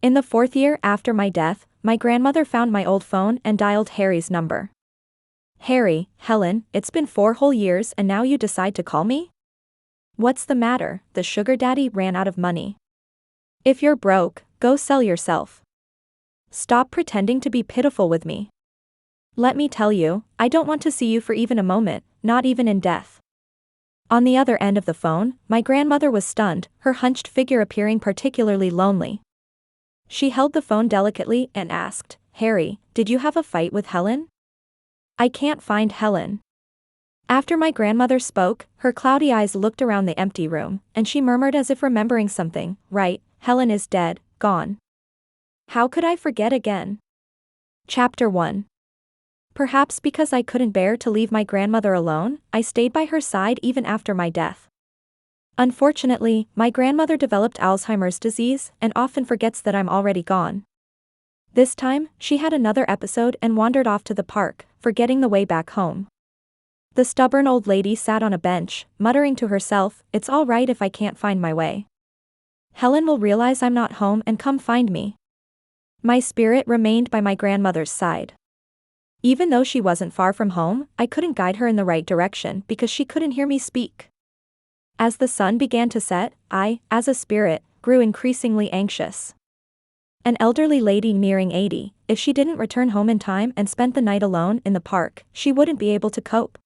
In the 4th year after my death, my grandmother found my old phone and dialed Harry's number. Harry, Helen, it's been 4 whole years and now you decide to call me? What's the matter? The sugar daddy ran out of money. If you're broke, go sell yourself. Stop pretending to be pitiful with me. Let me tell you, I don't want to see you for even a moment, not even in death. On the other end of the phone, my grandmother was stunned, her hunched figure appearing particularly lonely. She held the phone delicately and asked, Harry, did you have a fight with Helen? I can't find Helen. After my grandmother spoke, her cloudy eyes looked around the empty room, and she murmured as if remembering something, right, Helen is dead, gone. How could I forget again? Chapter 1. Perhaps because I couldn't bear to leave my grandmother alone, I stayed by her side even after my death. Unfortunately, my grandmother developed Alzheimer's disease and often forgets that I'm already gone. This time, she had another episode and wandered off to the park, forgetting the way back home. The stubborn old lady sat on a bench, muttering to herself, it's all right if I can't find my way. Helen will realize I'm not home and come find me. My spirit remained by my grandmother's side. Even though she wasn't far from home, I couldn't guide her in the right direction because she couldn't hear me speak. As the sun began to set, I, as a spirit, grew increasingly anxious. An elderly lady nearing 80, if she didn't return home in time and spent the night alone in the park, she wouldn't be able to cope.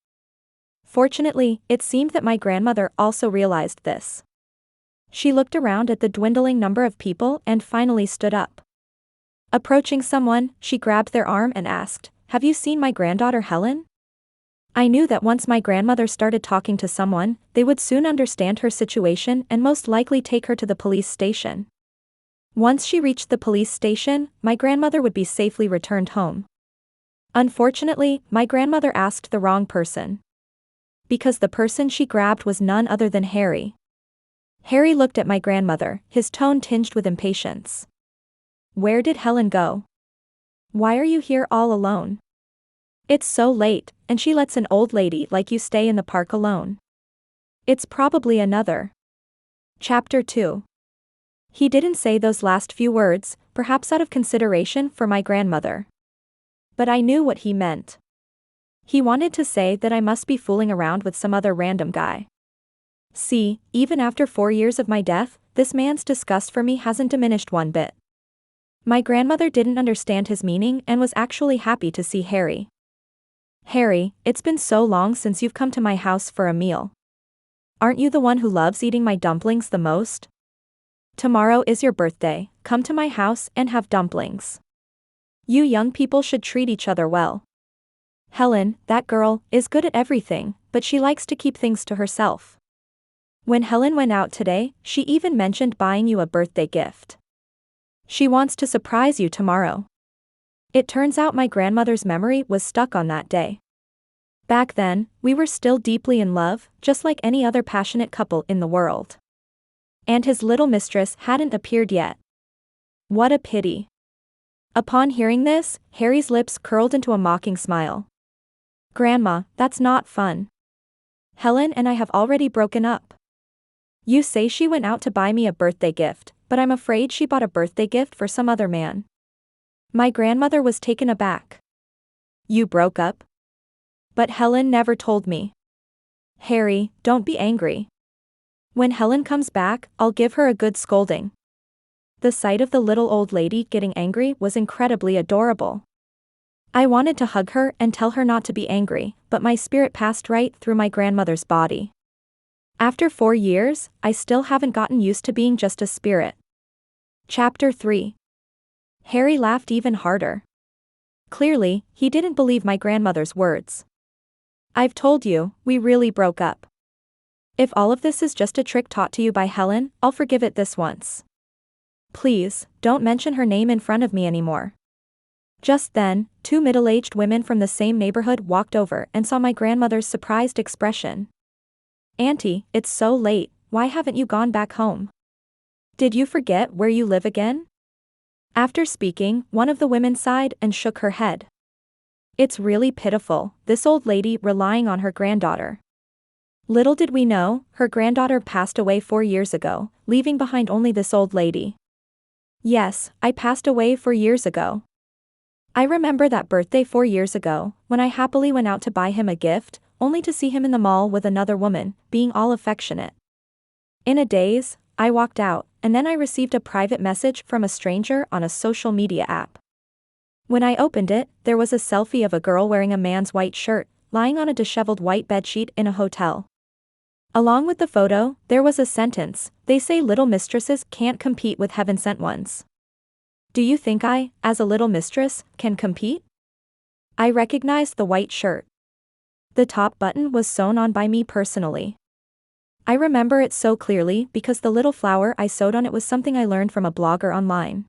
Fortunately, it seemed that my grandmother also realized this. She looked around at the dwindling number of people and finally stood up. Approaching someone, she grabbed their arm and asked, have you seen my granddaughter Helen? I knew that once my grandmother started talking to someone, they would soon understand her situation and most likely take her to the police station. Once she reached the police station, my grandmother would be safely returned home. Unfortunately, my grandmother asked the wrong person. Because the person she grabbed was none other than Harry. Harry looked at my grandmother, his tone tinged with impatience. Where did Helen go? Why are you here all alone? It's so late, and she lets an old lady like you stay in the park alone. It's probably another. Chapter 2. He didn't say those last few words, perhaps out of consideration for my grandmother. But I knew what he meant. He wanted to say that I must be fooling around with some other random guy. See, even after 4 years of my death, this man's disgust for me hasn't diminished one bit. My grandmother didn't understand his meaning and was actually happy to see Harry. Harry, it's been so long since you've come to my house for a meal. Aren't you the one who loves eating my dumplings the most? Tomorrow is your birthday, come to my house and have dumplings. You young people should treat each other well. Helen, that girl, is good at everything, but she likes to keep things to herself. When Helen went out today, she even mentioned buying you a birthday gift. She wants to surprise you tomorrow. It turns out my grandmother's memory was stuck on that day. Back then, we were still deeply in love, just like any other passionate couple in the world. And his little mistress hadn't appeared yet. What a pity. Upon hearing this, Harry's lips curled into a mocking smile. Grandma, that's not fun. Helen and I have already broken up. You say she went out to buy me a birthday gift, but I'm afraid she bought a birthday gift for some other man. My grandmother was taken aback. You broke up? But Helen never told me. Harry, don't be angry. When Helen comes back, I'll give her a good scolding. The sight of the little old lady getting angry was incredibly adorable. I wanted to hug her and tell her not to be angry, but my spirit passed right through my grandmother's body. After 4 years, I still haven't gotten used to being just a spirit. Chapter 3. Harry laughed even harder. Clearly, he didn't believe my grandmother's words. I've told you, we really broke up. If all of this is just a trick taught to you by Helen, I'll forgive it this once. Please, don't mention her name in front of me anymore. Just then, 2 middle-aged women from the same neighborhood walked over and saw my grandmother's surprised expression. Auntie, it's so late, why haven't you gone back home? Did you forget where you live again? After speaking, one of the women sighed and shook her head. It's really pitiful, this old lady relying on her granddaughter. Little did we know, her granddaughter passed away 4 years ago, leaving behind only this old lady. Yes, I passed away 4 years ago. I remember that birthday 4 years ago, when I happily went out to buy him a gift, only to see him in the mall with another woman, being all affectionate. In a daze, I walked out, and then I received a private message from a stranger on a social media app. When I opened it, there was a selfie of a girl wearing a man's white shirt, lying on a disheveled white bedsheet in a hotel. Along with the photo, there was a sentence: "They say little mistresses can't compete with heaven-sent ones. Do you think I, as a little mistress, can compete?" I recognized the white shirt. The top button was sewn on by me personally. I remember it so clearly because the little flower I sewed on it was something I learned from a blogger online.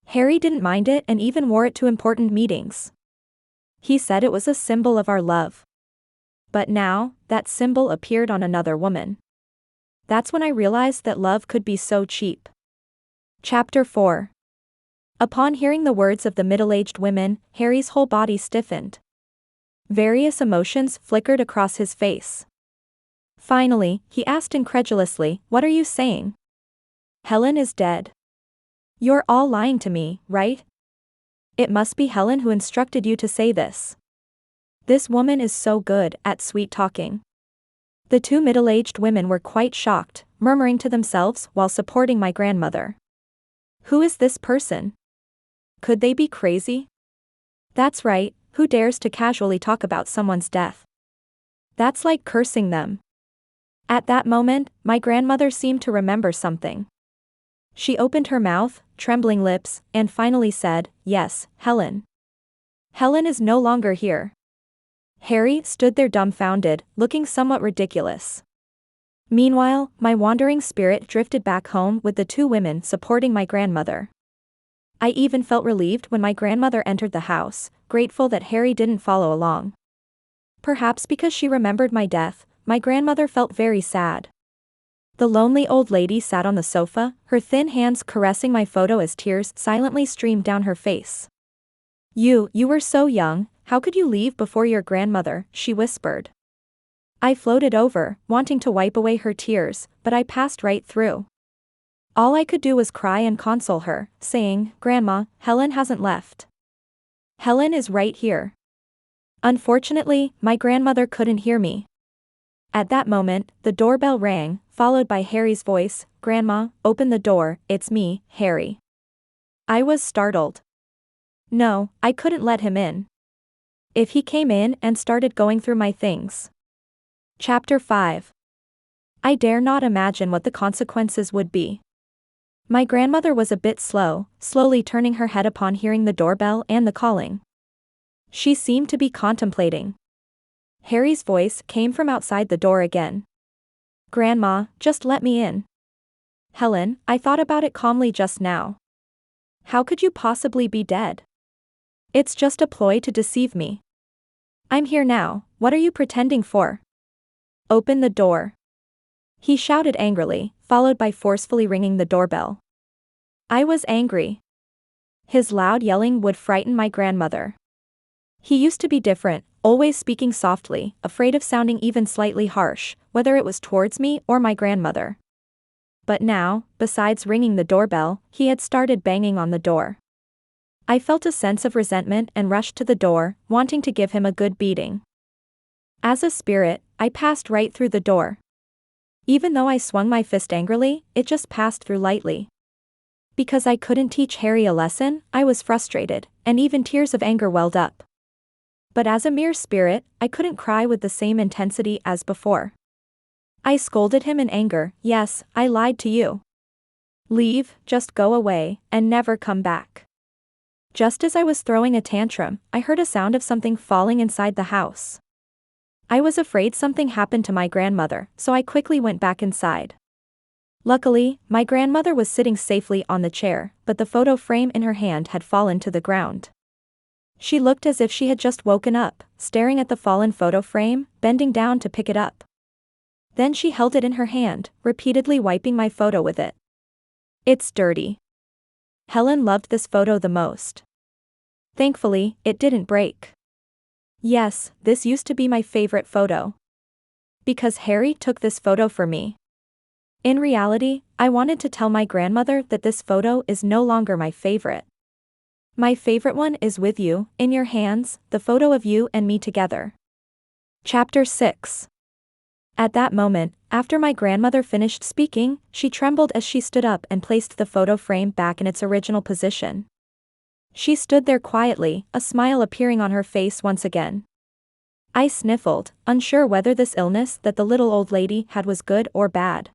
Harry didn't mind it and even wore it to important meetings. He said it was a symbol of our love. But now, that symbol appeared on another woman. That's when I realized that love could be so cheap. Chapter 4. Upon hearing the words of the middle-aged women, Harry's whole body stiffened. Various emotions flickered across his face. Finally, he asked incredulously, "What are you saying?" "Helen is dead." "You're all lying to me, right?" "It must be Helen who instructed you to say this. This woman is so good at sweet talking." The two middle-aged women were quite shocked, murmuring to themselves while supporting my grandmother. Who is this person? Could they be crazy? That's right, who dares to casually talk about someone's death? That's like cursing them. At that moment, my grandmother seemed to remember something. She opened her mouth, trembling lips, and finally said, "Yes, Helen. Helen is no longer here." Harry stood there dumbfounded, looking somewhat ridiculous. Meanwhile, my wandering spirit drifted back home with the two women supporting my grandmother. I even felt relieved when my grandmother entered the house, grateful that Harry didn't follow along. Perhaps because she remembered my death, my grandmother felt very sad. The lonely old lady sat on the sofa, her thin hands caressing my photo as tears silently streamed down her face. You were so young, how could you leave before your grandmother?" she whispered. I floated over, wanting to wipe away her tears, but I passed right through. All I could do was cry and console her, saying, "Grandma, Helen hasn't left. Helen is right here." Unfortunately, my grandmother couldn't hear me. At that moment, the doorbell rang, followed by Harry's voice, "Grandma, open the door, it's me, Harry." I was startled. No, I couldn't let him in. If he came in and started going through my things. Chapter 5. I dare not imagine what the consequences would be. My grandmother was a bit slow, slowly turning her head upon hearing the doorbell and the calling. She seemed to be contemplating. Harry's voice came from outside the door again. "Grandma, just let me in." "Helen, I thought about it calmly just now. How could you possibly be dead? It's just a ploy to deceive me. I'm here now, what are you pretending for? Open the door." He shouted angrily, followed by forcefully ringing the doorbell. I was angry. His loud yelling would frighten my grandmother. He used to be different, always speaking softly, afraid of sounding even slightly harsh, whether it was towards me or my grandmother. But now, besides ringing the doorbell, he had started banging on the door. I felt a sense of resentment and rushed to the door, wanting to give him a good beating. As a spirit, I passed right through the door. Even though I swung my fist angrily, it just passed through lightly. Because I couldn't teach Harry a lesson, I was frustrated, and even tears of anger welled up. But as a mere spirit, I couldn't cry with the same intensity as before. I scolded him in anger. "Yes, I lied to you. Leave, just go away, and never come back." Just as I was throwing a tantrum, I heard a sound of something falling inside the house. I was afraid something happened to my grandmother, so I quickly went back inside. Luckily, my grandmother was sitting safely on the chair, but the photo frame in her hand had fallen to the ground. She looked as if she had just woken up, staring at the fallen photo frame, bending down to pick it up. Then she held it in her hand, repeatedly wiping my photo with it. "It's dirty." Helen loved this photo the most. Thankfully, it didn't break. Yes, this used to be my favorite photo. Because Harry took this photo for me. In reality, I wanted to tell my grandmother that this photo is no longer my favorite. My favorite one is with you, in your hands, the photo of you and me together. Chapter 6. At that moment, after my grandmother finished speaking, she trembled as she stood up and placed the photo frame back in its original position. She stood there quietly, a smile appearing on her face once again. I sniffled, unsure whether this illness that the little old lady had was good or bad.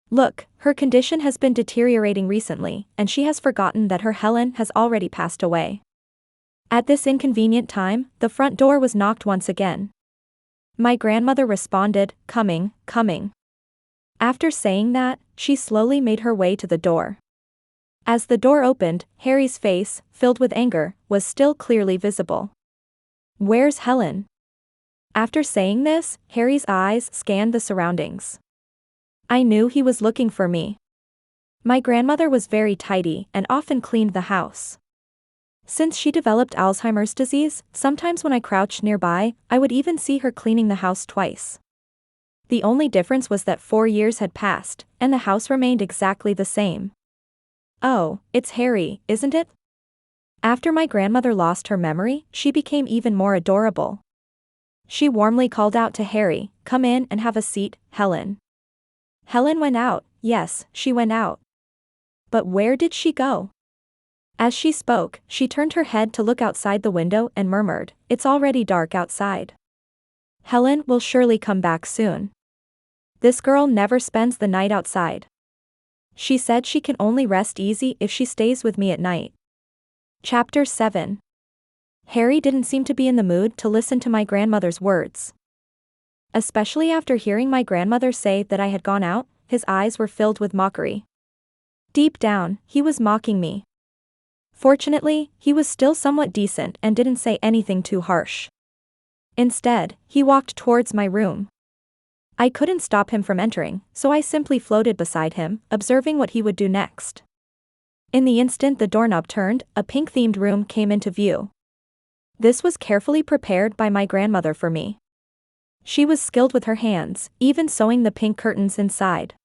Look, her condition has been deteriorating recently, and she has forgotten that her Helen has already passed away. At this inconvenient time, the front door was knocked once again. My grandmother responded, "Coming, coming." After saying that, she slowly made her way to the door. As the door opened, Harry's face, filled with anger, was still clearly visible. "Where's Helen?" After saying this, Harry's eyes scanned the surroundings. I knew he was looking for me. My grandmother was very tidy and often cleaned the house. Since she developed Alzheimer's disease, sometimes when I crouched nearby, I would even see her cleaning the house twice. The only difference was that 4 years had passed, and the house remained exactly the same. Oh, it's Harry, isn't it? After my grandmother lost her memory, she became even more adorable. She warmly called out to Harry, "Come in and have a seat, Helen." Helen went out, yes, she went out. But where did she go? As she spoke, she turned her head to look outside the window and murmured, "It's already dark outside. Helen will surely come back soon. This girl never spends the night outside. She said she can only rest easy if she stays with me at night." Chapter 7. Harry didn't seem to be in the mood to listen to my grandmother's words. Especially after hearing my grandmother say that I had gone out, his eyes were filled with mockery. Deep down, he was mocking me. Fortunately, he was still somewhat decent and didn't say anything too harsh. Instead, he walked towards my room. I couldn't stop him from entering, so I simply floated beside him, observing what he would do next. In the instant the doorknob turned, a pink-themed room came into view. This was carefully prepared by my grandmother for me. She was skilled with her hands, even sewing the pink curtains inside.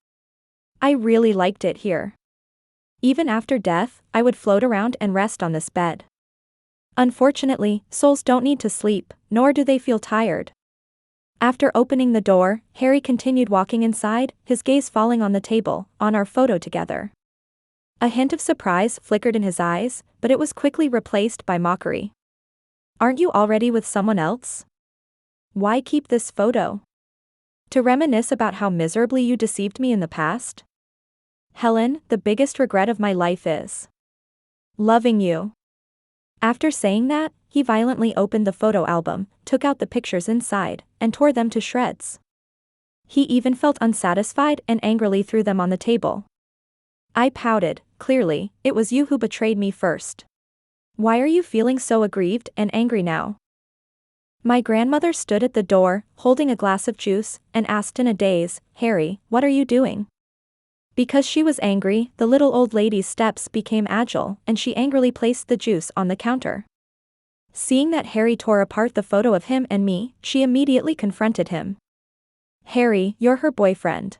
I really liked it here. Even after death, I would float around and rest on this bed. Unfortunately, souls don't need to sleep, nor do they feel tired. After opening the door, Harry continued walking inside, his gaze falling on the table, on our photo together. A hint of surprise flickered in his eyes, but it was quickly replaced by mockery. "Aren't you already with someone else? Why keep this photo? To reminisce about how miserably you deceived me in the past? Helen, the biggest regret of my life is loving you." After saying that, he violently opened the photo album, took out the pictures inside, and tore them to shreds. He even felt unsatisfied and angrily threw them on the table. I pouted, "Clearly, it was you who betrayed me first. Why are you feeling so aggrieved and angry now?" My grandmother stood at the door, holding a glass of juice, and asked in a daze, "Harry, what are you doing?" Because she was angry, the little old lady's steps became agile, and she angrily placed the juice on the counter. Seeing that Harry tore apart the photo of him and me, she immediately confronted him. "Harry, you're her boyfriend.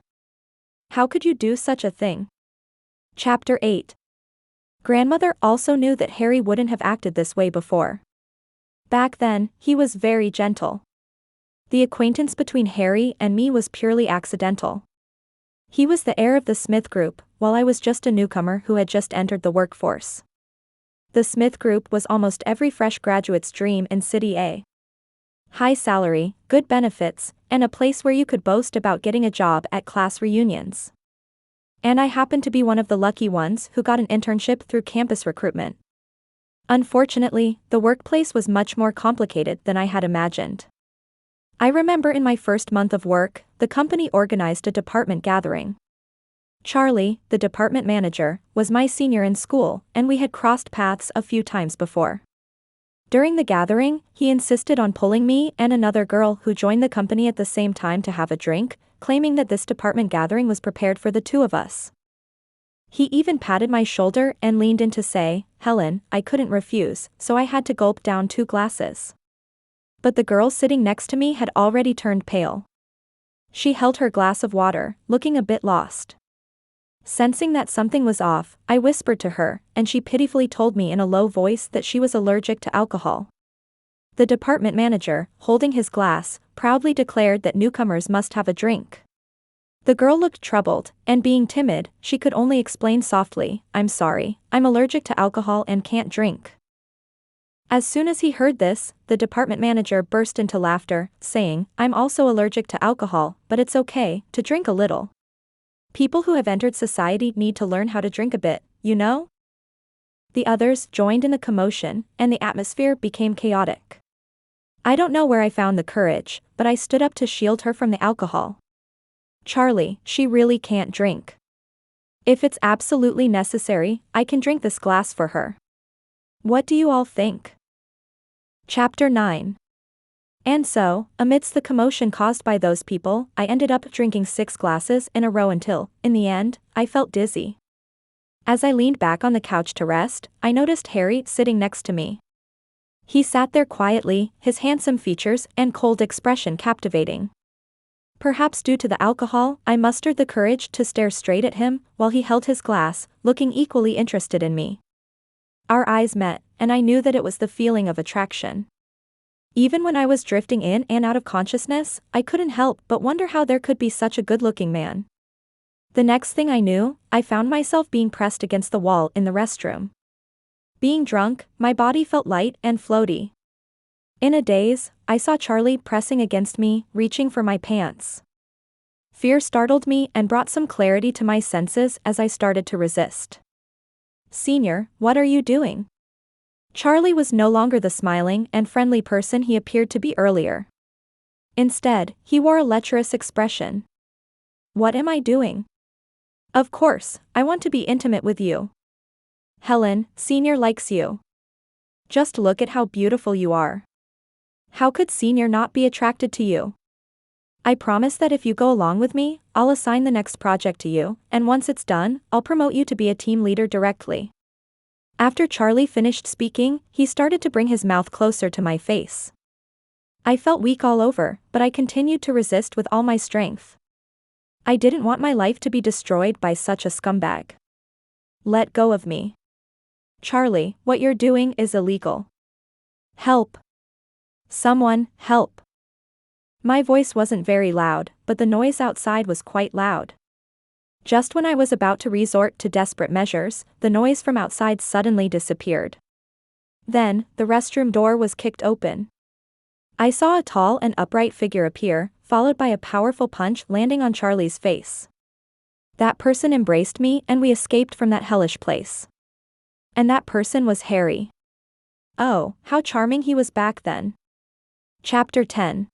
How could you do such a thing?" Chapter 8. Grandmother also knew that Harry wouldn't have acted this way before. Back then, he was very gentle. The acquaintance between Harry and me was purely accidental. He was the heir of the Smith Group, while I was just a newcomer who had just entered the workforce. The Smith Group was almost every fresh graduate's dream in City A. High salary, good benefits, and a place where you could boast about getting a job at class reunions. And I happened to be one of the lucky ones who got an internship through campus recruitment. Unfortunately, the workplace was much more complicated than I had imagined. I remember in my first month of work, the company organized a department gathering. Charlie, the department manager, was my senior in school, and we had crossed paths a few times before. During the gathering, he insisted on pulling me and another girl who joined the company at the same time to have a drink, claiming that this department gathering was prepared for the two of us. He even patted my shoulder and leaned in to say, "Helen," I couldn't refuse, so I had to gulp down 2 glasses. But the girl sitting next to me had already turned pale. She held her glass of water, looking a bit lost. Sensing that something was off, I whispered to her, and she pitifully told me in a low voice that she was allergic to alcohol. The department manager, holding his glass, proudly declared that newcomers must have a drink. The girl looked troubled, and being timid, she could only explain softly, "I'm sorry, I'm allergic to alcohol and can't drink." As soon as he heard this, the department manager burst into laughter, saying, "I'm also allergic to alcohol, but it's okay to drink a little. People who have entered society need to learn how to drink a bit, you know?" The others joined in the commotion, and the atmosphere became chaotic. I don't know where I found the courage, but I stood up to shield her from the alcohol. "Charlie, she really can't drink. If it's absolutely necessary, I can drink this glass for her. What do you all think?" Chapter 9. And so, amidst the commotion caused by those people, I ended up drinking 6 glasses in a row until, in the end, I felt dizzy. As I leaned back on the couch to rest, I noticed Harry sitting next to me. He sat there quietly, his handsome features and cold expression captivating. Perhaps due to the alcohol, I mustered the courage to stare straight at him, while he held his glass, looking equally interested in me. Our eyes met, and I knew that it was the feeling of attraction. Even when I was drifting in and out of consciousness, I couldn't help but wonder how there could be such a good-looking man. The next thing I knew, I found myself being pressed against the wall in the restroom. Being drunk, my body felt light and floaty. In a daze, I saw Charlie pressing against me, reaching for my pants. Fear startled me and brought some clarity to my senses as I started to resist. "Senior, what are you doing?" Charlie was no longer the smiling and friendly person he appeared to be earlier. Instead, he wore a lecherous expression. "What am I doing?" "Of course, I want to be intimate with you. Helen, Senior likes you. Just look at how beautiful you are. How could Senior not be attracted to you? I promise that if you go along with me, I'll assign the next project to you, and once it's done, I'll promote you to be a team leader directly." After Charlie finished speaking, he started to bring his mouth closer to my face. I felt weak all over, but I continued to resist with all my strength. I didn't want my life to be destroyed by such a scumbag. "Let go of me. Charlie, what you're doing is illegal. Help. Someone, help." My voice wasn't very loud, but the noise outside was quite loud. Just when I was about to resort to desperate measures, the noise from outside suddenly disappeared. Then, the restroom door was kicked open. I saw a tall and upright figure appear, followed by a powerful punch landing on Charlie's face. That person embraced me and we escaped from that hellish place. And that person was Harry. Oh, how charming he was back then. Chapter 10.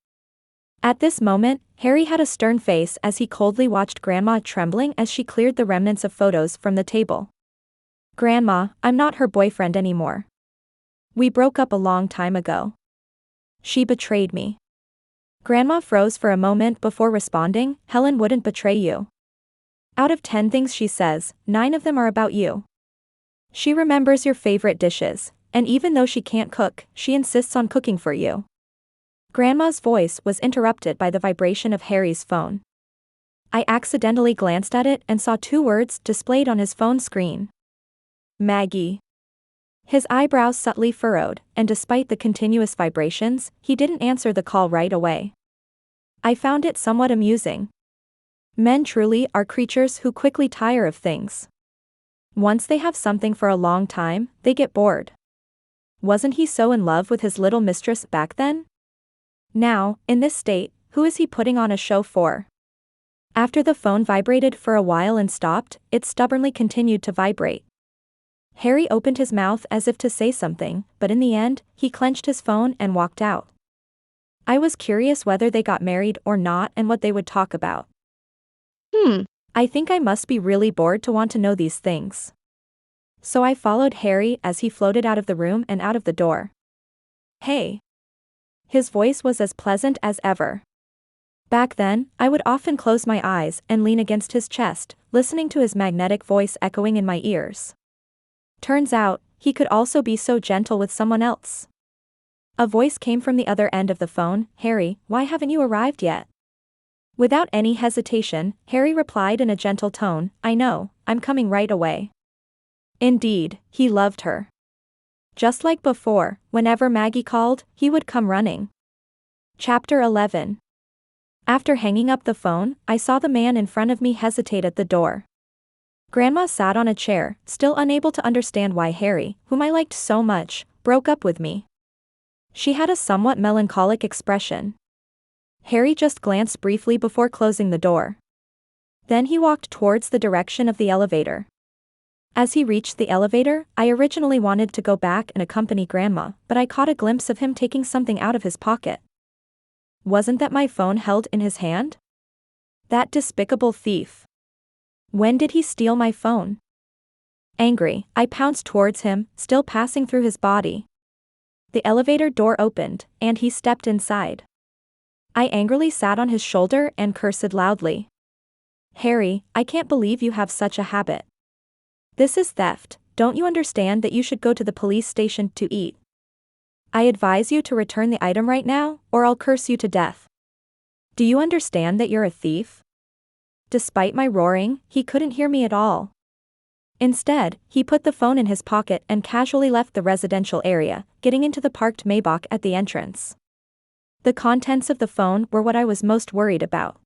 At this moment, Harry had a stern face as he coldly watched Grandma trembling as she cleared the remnants of photos from the table. "Grandma, I'm not her boyfriend anymore. We broke up a long time ago. She betrayed me." Grandma froze for a moment before responding, "Helen wouldn't betray you. Out of 10 things she says, 9 of them are about you. She remembers your favorite dishes, and even though she can't cook, she insists on cooking for you." Grandma's voice was interrupted by the vibration of Harry's phone. I accidentally glanced at it and saw 2 words displayed on his phone screen. Maggie. His eyebrows subtly furrowed, and despite the continuous vibrations, he didn't answer the call right away. I found it somewhat amusing. Men truly are creatures who quickly tire of things. Once they have something for a long time, they get bored. Wasn't he so in love with his little mistress back then? Now, in this state, who is he putting on a show for? After the phone vibrated for a while and stopped, it stubbornly continued to vibrate. Harry opened his mouth as if to say something, but in the end, he clenched his phone and walked out. I was curious whether they got married or not and what they would talk about. I think I must be really bored to want to know these things. So I followed Harry as he floated out of the room and out of the door. "Hey." His voice was as pleasant as ever. Back then, I would often close my eyes and lean against his chest, listening to his magnetic voice echoing in my ears. Turns out, he could also be so gentle with someone else. A voice came from the other end of the phone, "Harry, why haven't you arrived yet?" Without any hesitation, Harry replied in a gentle tone, I know, I'm coming right away. Indeed, he loved her. Just like before, whenever Maggie called, he would come running. Chapter 11. After hanging up the phone, I saw the man in front of me hesitate at the door. Grandma sat on a chair, still unable to understand why Harry, whom I liked so much, broke up with me. She had a somewhat melancholic expression. Harry just glanced briefly before closing the door. Then he walked towards the direction of the elevator. As he reached the elevator, I originally wanted to go back and accompany Grandma, but I caught a glimpse of him taking something out of his pocket. Wasn't that my phone held in his hand? That despicable thief. When did he steal my phone? Angry, I pounced towards him, still passing through his body. The elevator door opened, and he stepped inside. I angrily sat on his shoulder and cursed loudly. Harry, I can't believe you have such a habit. This is theft, don't you understand that you should go to the police station to eat? I advise you to return the item right now, or I'll curse you to death. Do you understand that you're a thief? Despite my roaring, he couldn't hear me at all. Instead, he put the phone in his pocket and casually left the residential area, getting into the parked Maybach at the entrance. The contents of the phone were what I was most worried about.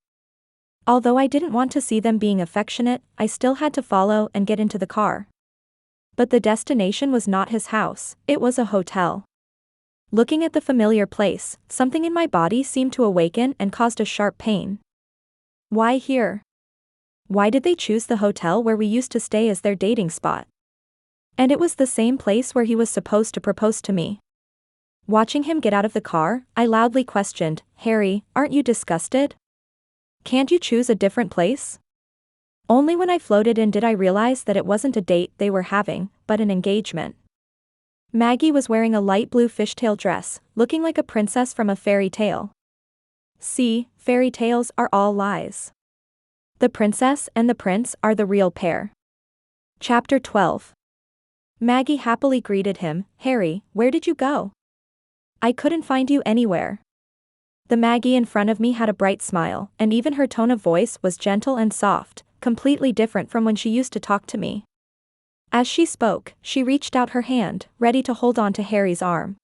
Although I didn't want to see them being affectionate, I still had to follow and get into the car. But the destination was not his house, it was a hotel. Looking at the familiar place, something in my body seemed to awaken and caused a sharp pain. Why here? Why did they choose the hotel where we used to stay as their dating spot? And it was the same place where he was supposed to propose to me. Watching him get out of the car, I loudly questioned, Harry, aren't you disgusted? Can't you choose a different place? Only when I floated in did I realize that it wasn't a date they were having, but an engagement. Maggie was wearing a light blue fishtail dress, looking like a princess from a fairy tale. See, fairy tales are all lies. The princess and the prince are the real pair. Chapter 12. Maggie happily greeted him, Harry, where did you go? I couldn't find you anywhere. The Maggie in front of me had a bright smile, and even her tone of voice was gentle and soft, completely different from when she used to talk to me. As she spoke, she reached out her hand, ready to hold on to Harry's arm.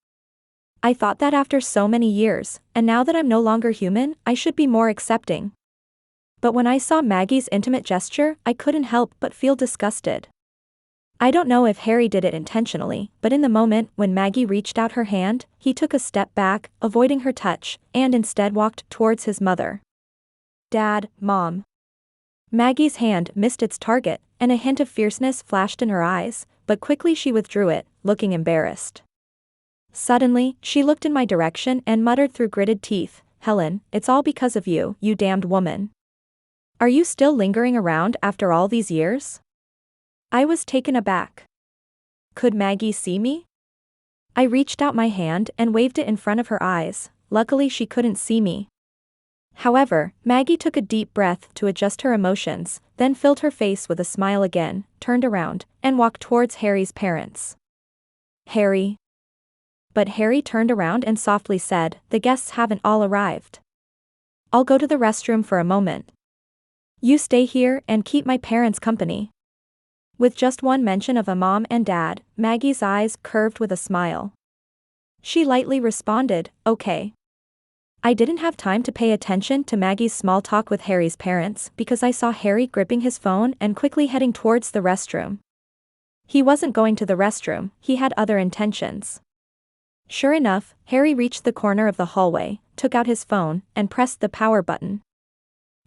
I thought that after so many years, and now that I'm no longer human, I should be more accepting. But when I saw Maggie's intimate gesture, I couldn't help but feel disgusted. I don't know if Harry did it intentionally, but in the moment when Maggie reached out her hand, he took a step back, avoiding her touch, and instead walked towards his mother. Dad, Mom. Maggie's hand missed its target, and a hint of fierceness flashed in her eyes, but quickly she withdrew it, looking embarrassed. Suddenly, she looked in my direction and muttered through gritted teeth, Helen, it's all because of you, you damned woman. Are you still lingering around after all these years? I was taken aback. Could Maggie see me? I reached out my hand and waved it in front of her eyes, luckily she couldn't see me. However, Maggie took a deep breath to adjust her emotions, then filled her face with a smile again, turned around, and walked towards Harry's parents. Harry. But Harry turned around and softly said, the guests haven't all arrived. I'll go to the restroom for a moment. You stay here and keep my parents company. With just one mention of a mom and dad, Maggie's eyes curved with a smile. She lightly responded, okay. I didn't have time to pay attention to Maggie's small talk with Harry's parents because I saw Harry gripping his phone and quickly heading towards the restroom. He wasn't going to the restroom, he had other intentions. Sure enough, Harry reached the corner of the hallway, took out his phone, and pressed the power button.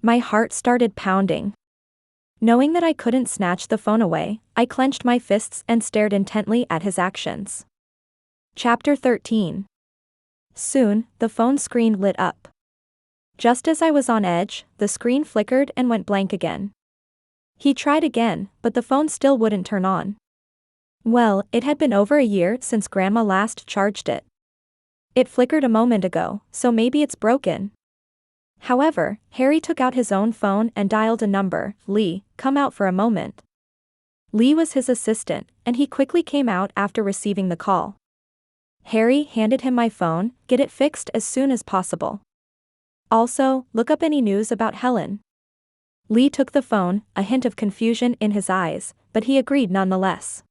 My heart started pounding. Knowing that I couldn't snatch the phone away, I clenched my fists and stared intently at his actions. Chapter 13. Soon, the phone screen lit up. Just as I was on edge, the screen flickered and went blank again. He tried again, but the phone still wouldn't turn on. Well, it had been over a year since Grandma last charged it. It flickered a moment ago, so maybe it's broken. However, Harry took out his own phone and dialed a number, Lee, come out for a moment. Lee was his assistant, and he quickly came out after receiving the call. Harry handed him my phone, get it fixed as soon as possible. Also, look up any news about Helen. Lee took the phone, a hint of confusion in his eyes, but he agreed nonetheless.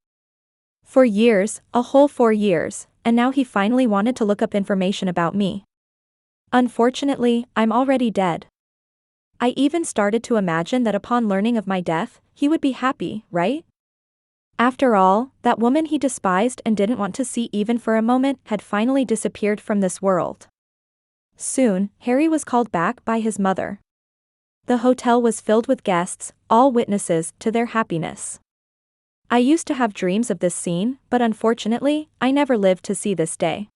For years, a whole 4 years, and now he finally wanted to look up information about me. Unfortunately, I'm already dead. I even started to imagine that upon learning of my death, he would be happy, right? After all, that woman he despised and didn't want to see even for a moment had finally disappeared from this world. Soon, Harry was called back by his mother. The hotel was filled with guests, all witnesses to their happiness. I used to have dreams of this scene, but unfortunately, I never lived to see this day.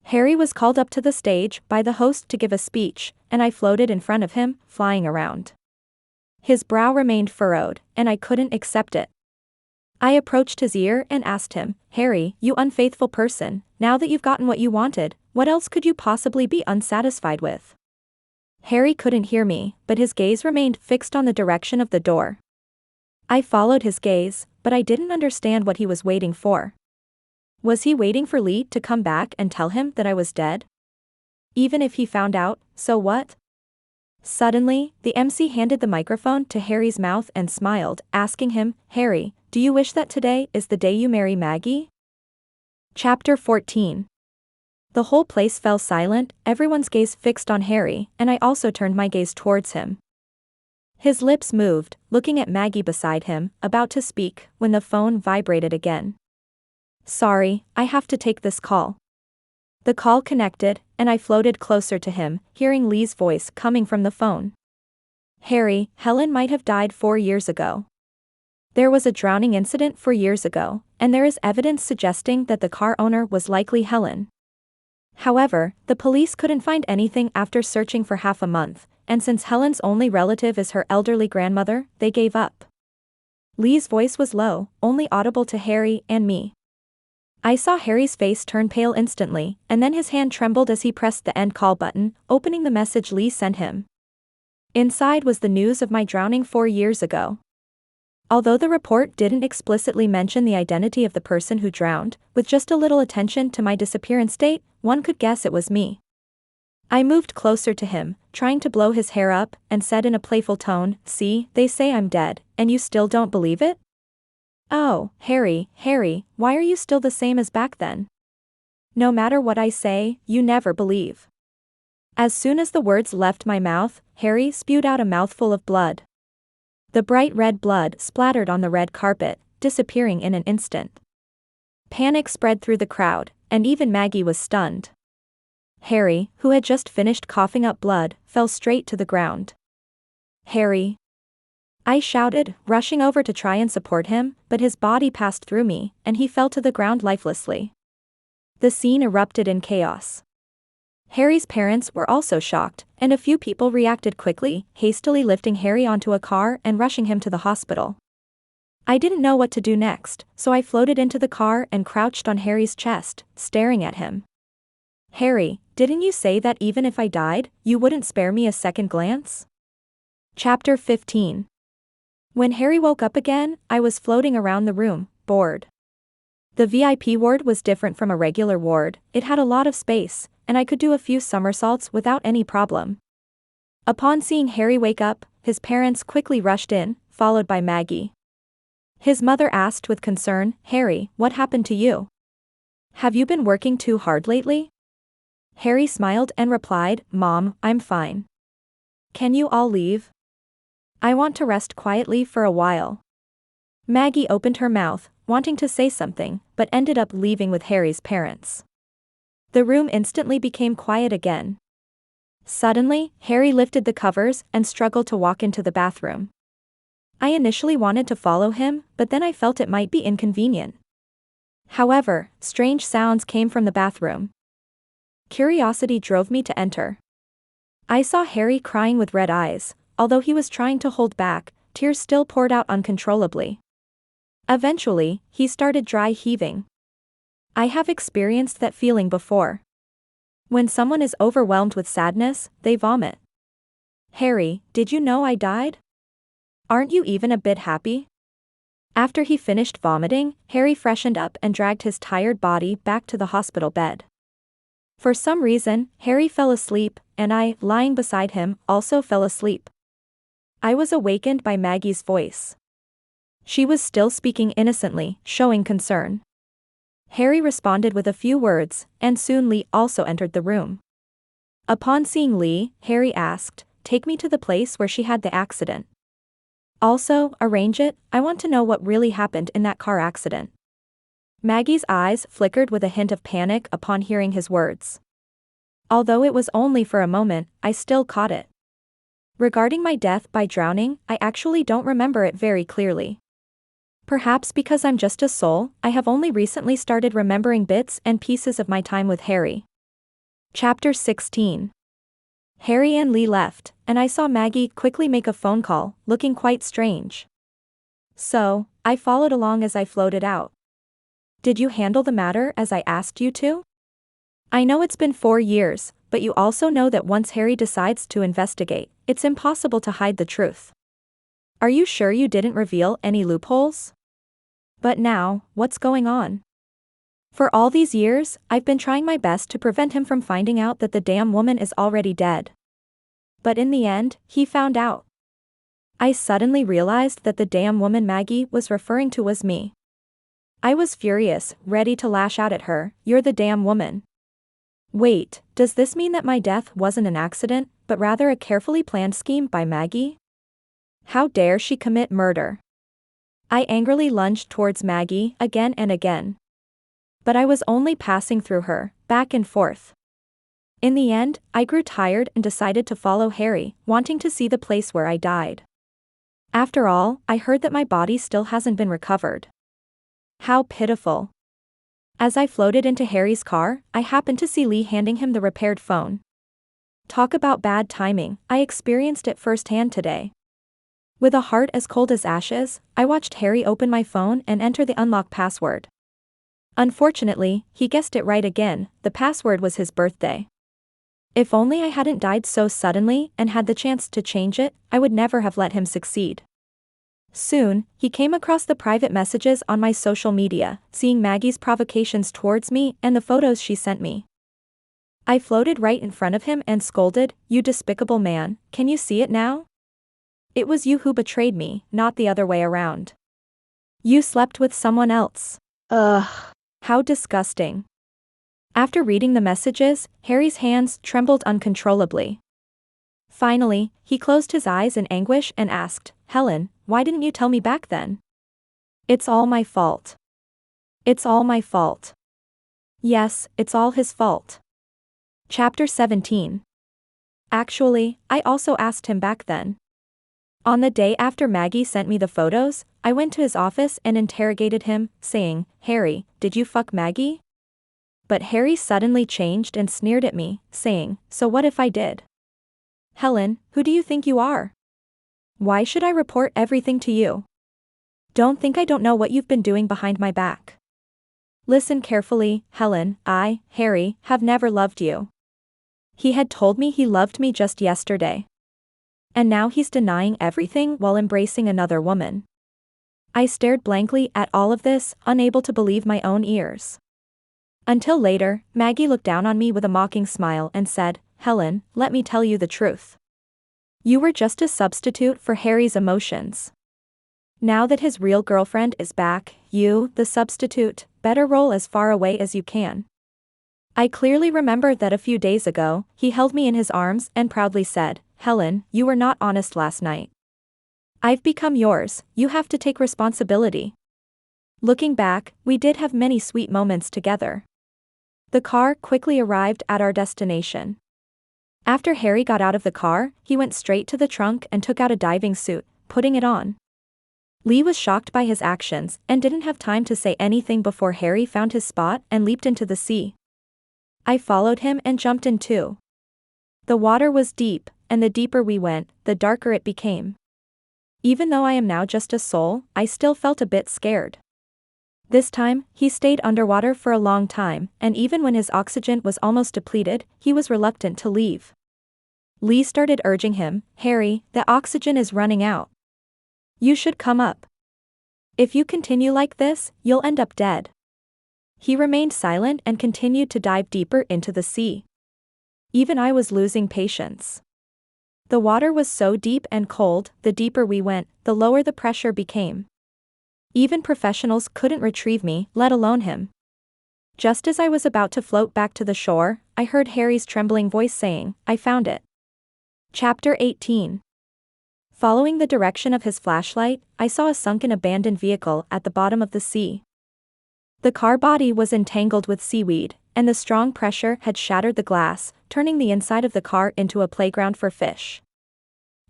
Harry was called up to the stage by the host to give a speech, and I floated in front of him, flying around. His brow remained furrowed, and I couldn't accept it. I approached his ear and asked him, "Harry, you unfaithful person, now that you've gotten what you wanted, what else could you possibly be unsatisfied with?" Harry couldn't hear me, but his gaze remained fixed on the direction of the door. I followed his gaze, but I didn't understand what he was waiting for. Was he waiting for Lee to come back and tell him that I was dead? Even if he found out, so what? Suddenly, the MC handed the microphone to Harry's mouth and smiled, asking him, "Harry, do you wish that today is the day you marry Maggie?" Chapter 14. The whole place fell silent, everyone's gaze fixed on Harry, and I also turned my gaze towards him. His lips moved, looking at Maggie beside him, about to speak, when the phone vibrated again. "Sorry, I have to take this call." The call connected, and I floated closer to him, hearing Lee's voice coming from the phone. "Harry, Helen might have died 4 years ago. There was a drowning incident 4 years ago, and there is evidence suggesting that the car owner was likely Helen. However, the police couldn't find anything after searching for half a month, and since Helen's only relative is her elderly grandmother, they gave up." Lee's voice was low, only audible to Harry and me. I saw Harry's face turn pale instantly, and then his hand trembled as he pressed the end call button, opening the message Lee sent him. Inside was the news of my drowning 4 years ago. Although the report didn't explicitly mention the identity of the person who drowned, with just a little attention to my disappearance date, one could guess it was me. I moved closer to him, trying to blow his hair up, and said in a playful tone, "See, they say I'm dead, and you still don't believe it? Oh, Harry, why are you still the same as back then? No matter what I say, you never believe." As soon as the words left my mouth, Harry spewed out a mouthful of blood. The bright red blood splattered on the red carpet, disappearing in an instant. Panic spread through the crowd, and even Maggie was stunned. Harry, who had just finished coughing up blood, fell straight to the ground. "Harry!" I shouted, rushing over to try and support him, but his body passed through me, and he fell to the ground lifelessly. The scene erupted in chaos. Harry's parents were also shocked, and a few people reacted quickly, hastily lifting Harry onto a car and rushing him to the hospital. I didn't know what to do next, so I floated into the car and crouched on Harry's chest, staring at him. "Harry, didn't you say that even if I died, you wouldn't spare me a second glance?" Chapter 15. When Harry woke up again, I was floating around the room, bored. The VIP ward was different from a regular ward, it had a lot of space, and I could do a few somersaults without any problem. Upon seeing Harry wake up, his parents quickly rushed in, followed by Maggie. His mother asked with concern, "Harry, what happened to you? Have you been working too hard lately?" Harry smiled and replied, "Mom, I'm fine. Can you all leave? I want to rest quietly for a while." Maggie opened her mouth, wanting to say something, but ended up leaving with Harry's parents. The room instantly became quiet again. Suddenly, Harry lifted the covers and struggled to walk into the bathroom. I initially wanted to follow him, but then I felt it might be inconvenient. However, strange sounds came from the bathroom. Curiosity drove me to enter. I saw Harry crying with red eyes. Although he was trying to hold back, tears still poured out uncontrollably. Eventually, he started dry heaving. I have experienced that feeling before. When someone is overwhelmed with sadness, they vomit. "Harry, did you know I died? Aren't you even a bit happy?" After he finished vomiting, Harry freshened up and dragged his tired body back to the hospital bed. For some reason, Harry fell asleep, and I, lying beside him, also fell asleep. I was awakened by Maggie's voice. She was still speaking innocently, showing concern. Harry responded with a few words, and soon Lee also entered the room. Upon seeing Lee, Harry asked, "Take me to the place where she had the accident. Also, arrange it, I want to know what really happened in that car accident." Maggie's eyes flickered with a hint of panic upon hearing his words. Although it was only for a moment, I still caught it. Regarding my death by drowning, I actually don't remember it very clearly. Perhaps because I'm just a soul, I have only recently started remembering bits and pieces of my time with Harry. Chapter 16. Harry and Lee left, and I saw Maggie quickly make a phone call, looking quite strange. So, I followed along as I floated out. "Did you handle the matter as I asked you to? I know it's been 4 years, but you also know that once Harry decides to investigate, it's impossible to hide the truth. Are you sure you didn't reveal any loopholes? But now, what's going on? For all these years, I've been trying my best to prevent him from finding out that the damn woman is already dead. But in the end, he found out. I suddenly realized that the damn woman Maggie was referring to was me. I was furious, ready to lash out at her. "You're the damn woman. Wait, does this mean that my death wasn't an accident, but rather a carefully planned scheme by Maggie? How dare she commit murder?" I angrily lunged towards Maggie again and again. But I was only passing through her, back and forth. In the end, I grew tired and decided to follow Harry, wanting to see the place where I died. After all, I heard that my body still hasn't been recovered. How pitiful. As I floated into Harry's car, I happened to see Lee handing him the repaired phone. Talk about bad timing, I experienced it firsthand today. With a heart as cold as ashes, I watched Harry open my phone and enter the unlock password. Unfortunately, he guessed it right again, the password was his birthday. If only I hadn't died so suddenly and had the chance to change it, I would never have let him succeed. Soon, he came across the private messages on my social media, seeing Maggie's provocations towards me and the photos she sent me. I floated right in front of him and scolded, "You despicable man, can you see it now? It was you who betrayed me, not the other way around. You slept with someone else. Ugh. How disgusting." After reading the messages, Harry's hands trembled uncontrollably. Finally, he closed his eyes in anguish and asked, "Helen, why didn't you tell me back then? It's all my fault. It's all my fault." Yes, it's all his fault. Chapter 17. Actually, I also asked him back then. On the day after Maggie sent me the photos, I went to his office and interrogated him, saying, "Harry, did you fuck Maggie?" But Harry suddenly changed and sneered at me, saying, "So what if I did? Helen, who do you think you are? Why should I report everything to you? Don't think I don't know what you've been doing behind my back. Listen carefully, Helen, I, Harry, have never loved you." He had told me he loved me just yesterday. And now he's denying everything while embracing another woman. I stared blankly at all of this, unable to believe my own ears. Until later, Maggie looked down on me with a mocking smile and said, "Helen, let me tell you the truth. You were just a substitute for Harry's emotions. Now that his real girlfriend is back, you, the substitute, better roll as far away as you can." I clearly remember that a few days ago, he held me in his arms and proudly said, "Helen, you were not honest last night. I've become yours, you have to take responsibility." Looking back, we did have many sweet moments together. The car quickly arrived at our destination. After Harry got out of the car, he went straight to the trunk and took out a diving suit, putting it on. Lee was shocked by his actions and didn't have time to say anything before Harry found his spot and leaped into the sea. I followed him and jumped in too. The water was deep, and the deeper we went, the darker it became. Even though I am now just a soul, I still felt a bit scared. This time, he stayed underwater for a long time, and even when his oxygen was almost depleted, he was reluctant to leave. Lee started urging him, "Harry, the oxygen is running out. You should come up. If you continue like this, you'll end up dead." He remained silent and continued to dive deeper into the sea. Even I was losing patience. The water was so deep and cold, the deeper we went, the lower the pressure became. Even professionals couldn't retrieve me, let alone him. Just as I was about to float back to the shore, I heard Harry's trembling voice saying, "I found it." Chapter 18. Following the direction of his flashlight, I saw a sunken abandoned vehicle at the bottom of the sea. The car body was entangled with seaweed, and the strong pressure had shattered the glass, turning the inside of the car into a playground for fish.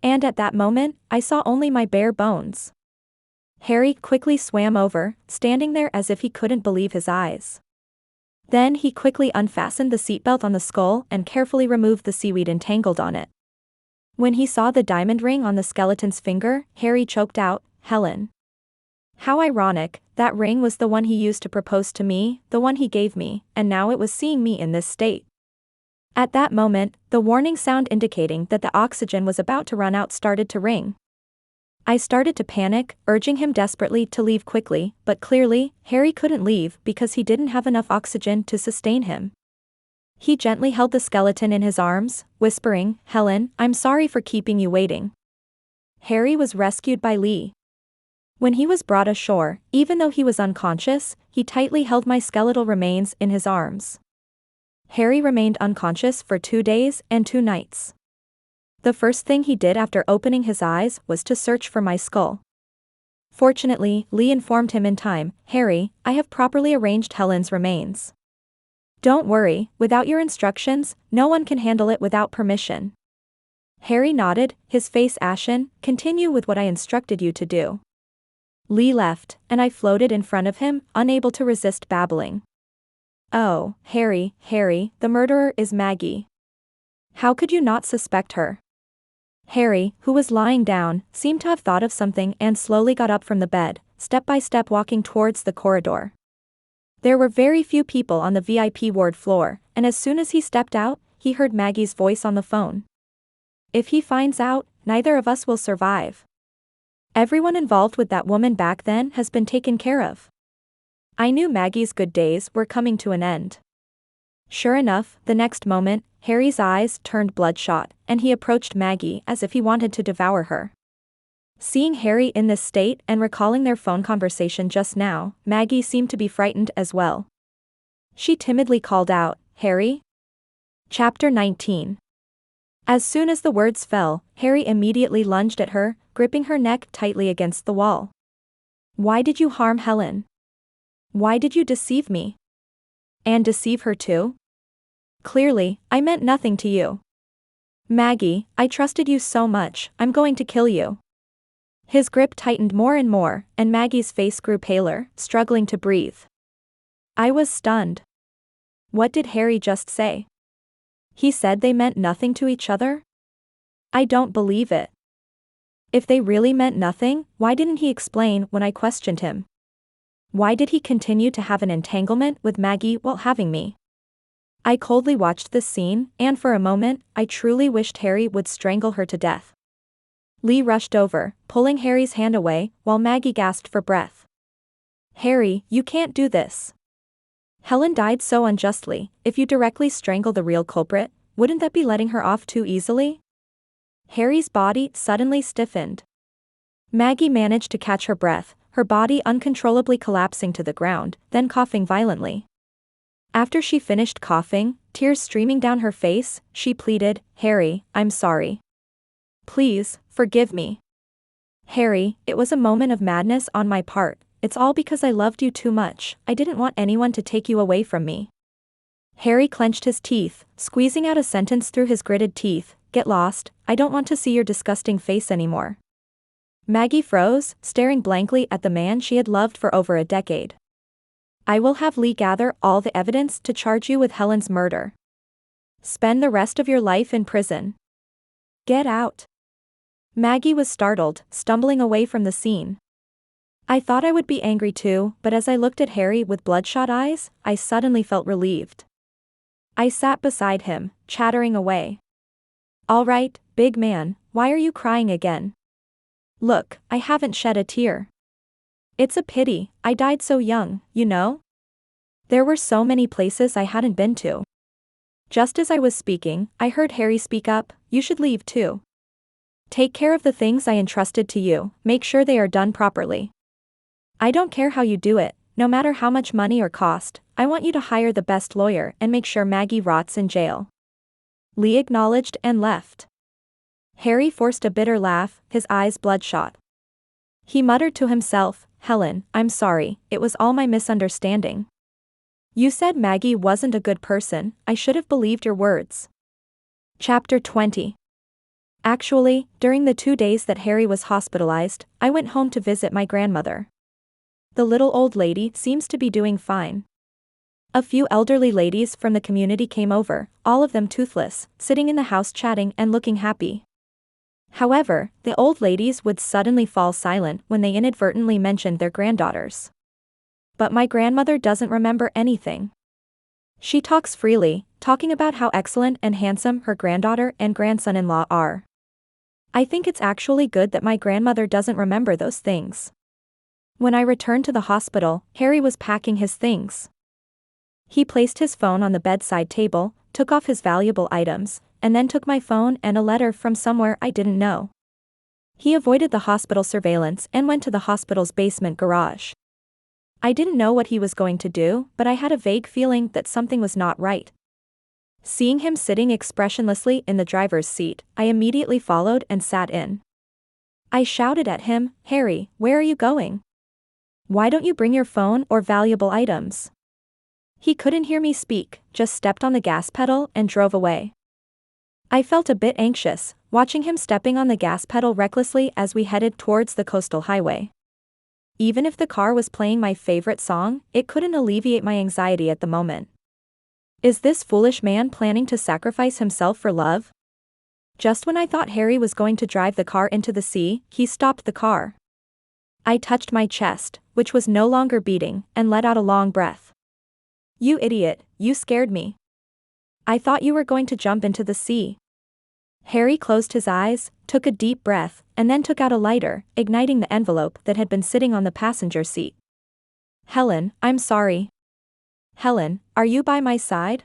And at that moment, I saw only my bare bones. Harry quickly swam over, standing there as if he couldn't believe his eyes. Then he quickly unfastened the seatbelt on the skull and carefully removed the seaweed entangled on it. When he saw the diamond ring on the skeleton's finger, Harry choked out, "Helen." How ironic, that ring was the one he used to propose to me, the one he gave me, and now it was seeing me in this state. At that moment, the warning sound indicating that the oxygen was about to run out started to ring. I started to panic, urging him desperately to leave quickly, but clearly, Harry couldn't leave because he didn't have enough oxygen to sustain him. He gently held the skeleton in his arms, whispering, "Helen, I'm sorry for keeping you waiting." Harry was rescued by Lee. When he was brought ashore, even though he was unconscious, he tightly held my skeletal remains in his arms. Harry remained unconscious for 2 days and 2 nights. The first thing he did after opening his eyes was to search for my skull. Fortunately, Lee informed him in time, "Harry, I have properly arranged Helen's remains. Don't worry, without your instructions, no one can handle it without permission." Harry nodded, his face ashen. "Continue with what I instructed you to do." Lee left, and I floated in front of him, unable to resist babbling. "Oh, Harry, the murderer is Maggie. How could you not suspect her?" Harry, who was lying down, seemed to have thought of something and slowly got up from the bed, step by step walking towards the corridor. There were very few people on the VIP ward floor, and as soon as he stepped out, he heard Maggie's voice on the phone. "If he finds out, neither of us will survive. Everyone involved with that woman back then has been taken care of." I knew Maggie's good days were coming to an end. Sure enough, the next moment, Harry's eyes turned bloodshot, and he approached Maggie as if he wanted to devour her. Seeing Harry in this state and recalling their phone conversation just now, Maggie seemed to be frightened as well. She timidly called out, "Harry?" Chapter 19. As soon as the words fell, Harry immediately lunged at her, gripping her neck tightly against the wall. "Why did you harm Helen? Why did you deceive me? And deceive her too? Clearly, I meant nothing to you. Maggie, I trusted you so much, I'm going to kill you." His grip tightened more and more, and Maggie's face grew paler, struggling to breathe. I was stunned. What did Harry just say? He said they meant nothing to each other? I don't believe it. If they really meant nothing, why didn't he explain when I questioned him? Why did he continue to have an entanglement with Maggie while having me? I coldly watched this scene, and for a moment, I truly wished Harry would strangle her to death. Lee rushed over, pulling Harry's hand away, while Maggie gasped for breath. "Harry, you can't do this. Helen died so unjustly. If you directly strangle the real culprit, wouldn't that be letting her off too easily?" Harry's body suddenly stiffened. Maggie managed to catch her breath, her body uncontrollably collapsing to the ground, then coughing violently. After she finished coughing, tears streaming down her face, she pleaded, "Harry, I'm sorry. Please, forgive me. Harry, it was a moment of madness on my part. It's all because I loved you too much. I didn't want anyone to take you away from me." Harry clenched his teeth, squeezing out a sentence through his gritted teeth, "Get lost, I don't want to see your disgusting face anymore." Maggie froze, staring blankly at the man she had loved for over a decade. "I will have Lee gather all the evidence to charge you with Helen's murder. Spend the rest of your life in prison. Get out." Maggie was startled, stumbling away from the scene. I thought I would be angry too, but as I looked at Harry with bloodshot eyes, I suddenly felt relieved. I sat beside him, chattering away. "All right, big man, why are you crying again? Look, I haven't shed a tear. It's a pity, I died so young, you know? There were so many places I hadn't been to. Just as I was speaking, I heard Harry speak up, "You should leave too. Take care of the things I entrusted to you, make sure they are done properly. I don't care how you do it, no matter how much money or cost, I want you to hire the best lawyer and make sure Maggie rots in jail." Lee acknowledged and left. Harry forced a bitter laugh, his eyes bloodshot. He muttered to himself, "Helen, I'm sorry, it was all my misunderstanding. You said Maggie wasn't a good person, I should have believed your words." Chapter 20. Actually, during the 2 days that Harry was hospitalized, I went home to visit my grandmother. The little old lady seems to be doing fine. A few elderly ladies from the community came over, all of them toothless, sitting in the house chatting and looking happy. However, the old ladies would suddenly fall silent when they inadvertently mentioned their granddaughters. But my grandmother doesn't remember anything. She talks freely, talking about how excellent and handsome her granddaughter and grandson-in-law are. I think it's actually good that my grandmother doesn't remember those things. When I returned to the hospital, Harry was packing his things. He placed his phone on the bedside table, took off his valuable items, and then took my phone and a letter from somewhere I didn't know. He avoided the hospital surveillance and went to the hospital's basement garage. I didn't know what he was going to do, but I had a vague feeling that something was not right. Seeing him sitting expressionlessly in the driver's seat, I immediately followed and sat in. I shouted at him, "Harry, where are you going? Why don't you bring your phone or valuable items?" He couldn't hear me speak, just stepped on the gas pedal and drove away. I felt a bit anxious, watching him stepping on the gas pedal recklessly as we headed towards the coastal highway. Even if the car was playing my favorite song, it couldn't alleviate my anxiety at the moment. Is this foolish man planning to sacrifice himself for love? Just when I thought Harry was going to drive the car into the sea, he stopped the car. I touched my chest, which was no longer beating, and let out a long breath. "You idiot, you scared me. I thought you were going to jump into the sea." Harry closed his eyes, took a deep breath, and then took out a lighter, igniting the envelope that had been sitting on the passenger seat. "Helen, I'm sorry. Helen, are you by my side?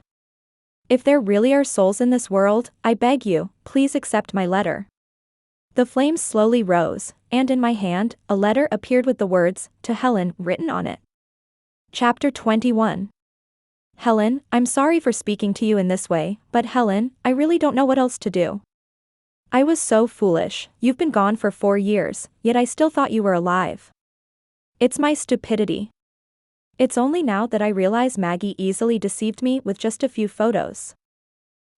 If there really are souls in this world, I beg you, please accept my letter." The flames slowly rose, and in my hand, a letter appeared with the words, "To Helen," written on it. Chapter 21. Helen, I'm sorry for speaking to you in this way, but Helen, I really don't know what else to do. I was so foolish, you've been gone for 4 years, yet I still thought you were alive. It's my stupidity. It's only now that I realize Maggie easily deceived me with just a few photos.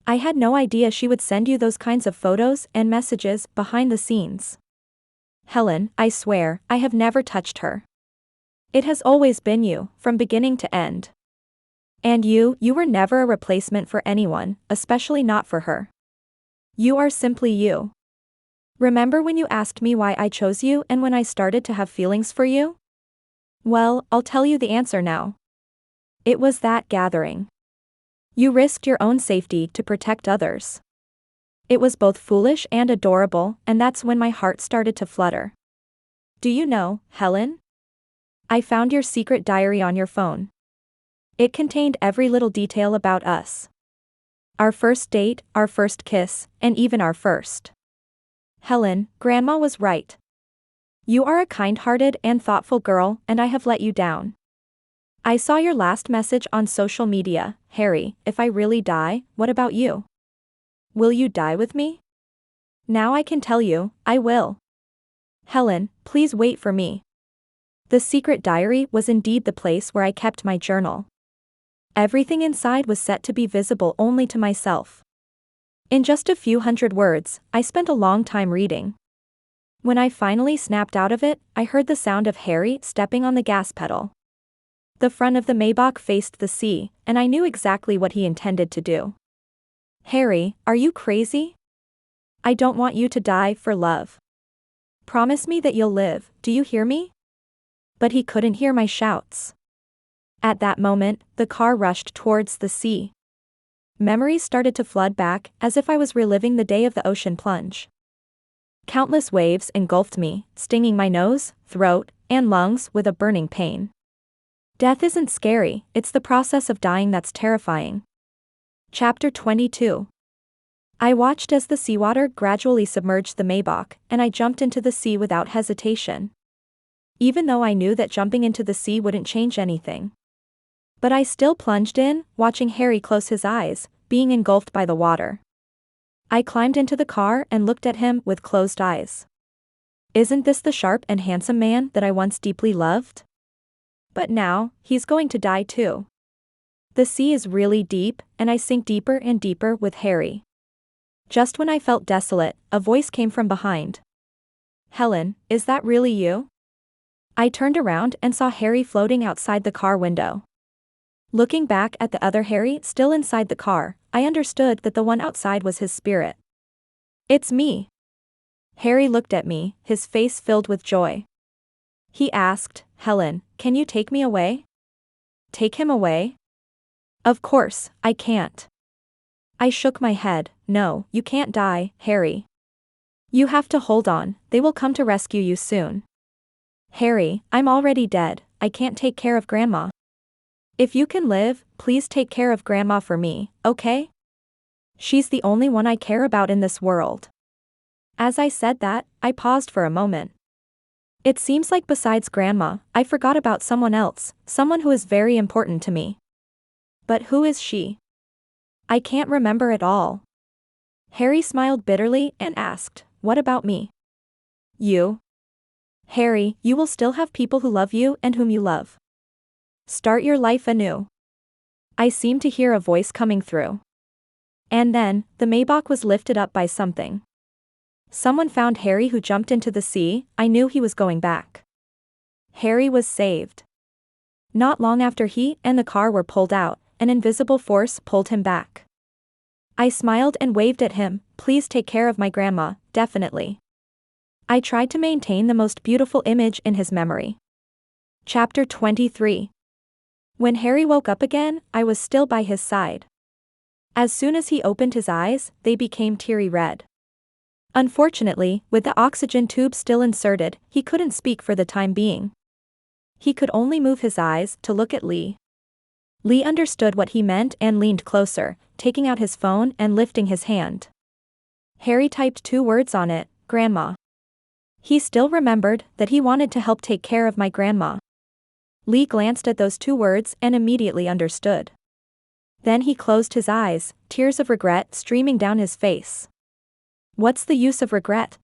I had no idea she would send you those kinds of photos and messages behind the scenes. Helen, I swear, I have never touched her. It has always been you, from beginning to end. And you were never a replacement for anyone, especially not for her. You are simply you. Remember when you asked me why I chose you and when I started to have feelings for you? Well, I'll tell you the answer now. It was that gathering. You risked your own safety to protect others. It was both foolish and adorable, and that's when my heart started to flutter. Do you know, Helen? I found your secret diary on your phone. It contained every little detail about us. Our first date, our first kiss, and even our first. Helen, Grandma was right. You are a kind-hearted and thoughtful girl, and I have let you down. I saw your last message on social media, Harry, if I really die, what about you? Will you die with me? Now I can tell you, I will. Helen, please wait for me. The secret diary was indeed the place where I kept my journal. Everything inside was set to be visible only to myself. In just a few hundred words, I spent a long time reading. When I finally snapped out of it, I heard the sound of Harry stepping on the gas pedal. The front of the Maybach faced the sea, and I knew exactly what he intended to do. Harry, are you crazy? I don't want you to die for love. Promise me that you'll live, do you hear me? But he couldn't hear my shouts. At that moment, the car rushed towards the sea. Memories started to flood back, as if I was reliving the day of the ocean plunge. Countless waves engulfed me, stinging my nose, throat, and lungs with a burning pain. Death isn't scary, it's the process of dying that's terrifying. Chapter 22. I watched as the seawater gradually submerged the Maybach, and I jumped into the sea without hesitation. Even though I knew that jumping into the sea wouldn't change anything. But I still plunged in, watching Harry close his eyes, being engulfed by the water. I climbed into the car and looked at him with closed eyes. Isn't this the sharp and handsome man that I once deeply loved? But now, he's going to die too. The sea is really deep, and I sink deeper and deeper with Harry. Just when I felt desolate, a voice came from behind. Helen, is that really you? I turned around and saw Harry floating outside the car window. Looking back at the other Harry still inside the car, I understood that the one outside was his spirit. It's me. Harry looked at me, his face filled with joy. He asked, Helen, can you take me away? Take him away? Of course, I can't. I shook my head. No, you can't die, Harry. You have to hold on, they will come to rescue you soon. Harry, I'm already dead, I can't take care of Grandma. If you can live, please take care of Grandma for me, okay? She's the only one I care about in this world. As I said that, I paused for a moment. It seems like besides Grandma, I forgot about someone else, someone who is very important to me. But who is she? I can't remember at all. Harry smiled bitterly and asked, what about me? You? Harry, you will still have people who love you and whom you love. Start your life anew. I seemed to hear a voice coming through. And then, the Maybach was lifted up by something. Someone found Harry who jumped into the sea. I knew he was going back. Harry was saved. Not long after he and the car were pulled out, an invisible force pulled him back. I smiled and waved at him, please take care of my Grandma, definitely. I tried to maintain the most beautiful image in his memory. Chapter 23. When Harry woke up again, I was still by his side. As soon as he opened his eyes, they became teary red. Unfortunately, with the oxygen tube still inserted, he couldn't speak for the time being. He could only move his eyes to look at Lee. Lee understood what he meant and leaned closer, taking out his phone and lifting his hand. Harry typed 2 words on it, Grandma. He still remembered that he wanted to help take care of my Grandma. Lee glanced at those 2 words and immediately understood. Then he closed his eyes, tears of regret streaming down his face. What's the use of regret?